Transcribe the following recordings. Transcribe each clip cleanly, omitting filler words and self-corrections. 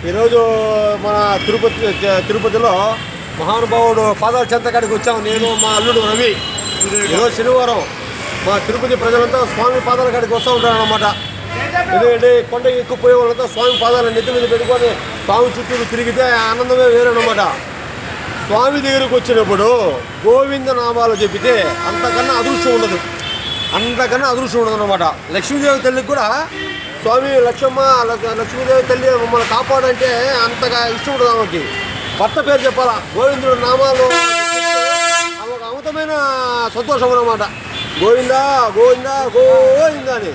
ఈరోజు మన తిరుపతిలో మహానుభావుడు పాదాల చెంతకాడికి వచ్చాము. నేను మా అల్లుడు రవి. ఈరోజు శనివారం మా తిరుపతి ప్రజలంతా స్వామి పాదాల కాడికి వస్తూ ఉంటారు అన్నమాట. ఎందుకంటే కొండ ఎక్కుపోయే వాళ్ళంతా స్వామి పాదాలను నెత్తి మీద పెట్టుకొని స్వామి చుట్టూ తిరిగితే ఆనందమే వేరన్నమాట. స్వామి దగ్గరికి వచ్చినప్పుడు గోవింద నామాలు చెప్పితే అంతకన్నా అదృష్టం ఉండదు అన్నమాట. లక్ష్మీదేవి తల్లికి కూడా స్వామి లక్ష్మీదేవి తల్లి మమ్మల్ని కాపాడంటే అంతగా ఇష్టం ఉంటుంది ఆమెకి. భర్త పేరు చెప్పాలా, గోవిందుడు నామాలు ఆమెకు అమితమైన సంతోషం అన్నమాట. గోవిందా గోవిందా గోవిందా అని.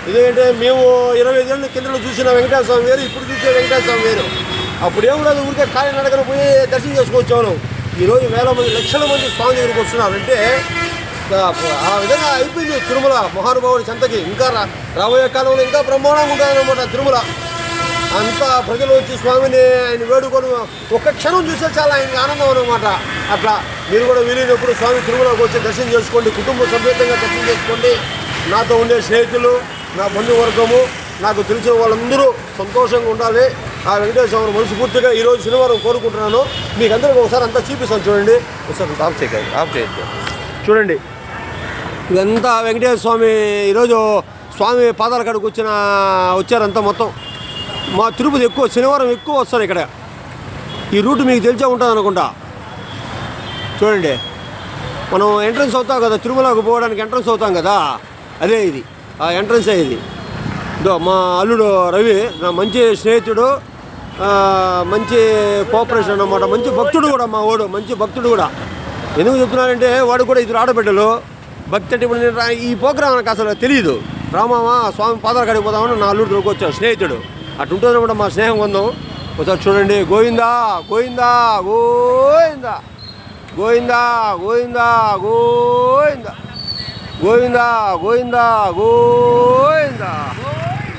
ఎందుకంటే మేము 25 ఏళ్ళ కిందలో చూసిన వెంకటేశ్వర స్వామి వేరు, ఇప్పుడు చూసే వెంకటేశ్వర స్వామి వేరు. అప్పుడు ఏముండదు, ఊరికే కాలి నడకన పోయి దర్శనం చేసుకోవచ్చాను. ఈరోజు వేల మంది లక్షల మంది స్వామి దగ్గరికి వస్తున్నారు. అంటే ఆ విధంగా అయిపోయింది తిరుమల మహానుభావుడి చెంతకి. ఇంకా రాబోయే కాలంలో ఇంకా బ్రహ్మాండంగా ఉంటుందన్నమాట తిరుమల. అంతా ప్రజలు వచ్చి స్వామిని ఆయన వేడుకొని ఒక్క క్షణం చూస్తే చాలా ఆయనకి ఆనందం అన్నమాట. అట్లా మీరు కూడా వీలైనప్పుడు స్వామి తిరుమలకు వచ్చి దర్శనం చేసుకోండి, కుటుంబ సమేతంగా దర్శనం చేసుకోండి. నాతో ఉండే స్నేహితులు, నా బంధువర్గము, నాకు తెలిసిన వాళ్ళందరూ సంతోషంగా ఉండాలి. ఆ వెంకటేశ్వర స్వామిని మనస్ఫూర్తిగా ఈరోజు శనివారం కోరుకుంటున్నాను. మీకు అందరికీ ఒకసారి అంతా చూపిస్తాను చూడండి. ఒకసారి ఆఫ్ చేయద్దు చూడండి. ఇదంతా వెంకటేశ్వర స్వామి ఈరోజు స్వామి పాదాల కాడికి వచ్చారంతా మొత్తం. మా తిరుపతి ఎక్కువ శనివారం ఎక్కువ వస్తారు ఇక్కడ. ఈ రూట్ మీకు తెలిసే ఉంటుంది అనుకుంటా. చూడండి, మనం ఎంట్రన్స్ అవుతాం కదా, తిరుమలకు పోవడానికి ఎంట్రన్స్ అవుతాం కదా, అదే ఇది, ఆ ఎంట్రన్సే ఇది. ఇదో మా అల్లుడు రవి, నా మంచి స్నేహితుడు, మంచి కోఆపరేషన్ అన్నమాట. మంచి భక్తుడు కూడా మా వాడు, మంచి భక్తుడు కూడా. ఎందుకు చెప్తున్నానంటే వాడు కూడా ఇద్దరు ఆడబిడ్డలు. భక్తి అంటే ఇప్పుడు నేను ఈ ప్రోగ్రాం నాకు అసలు తెలియదు. రామామ స్వామి పాదాల కాడికి పోదామని నా అల్లుడు వచ్చాడు, స్నేహితుడు. అటు ఉంటుందన్నమాట మా స్నేహం కొందాం. ఒకసారి చూడండి. గోవిందా గోవిందా గోవిందా గోవిందా గోవిందా గోవిందా గోవిందా గోవిందా గోవిందా.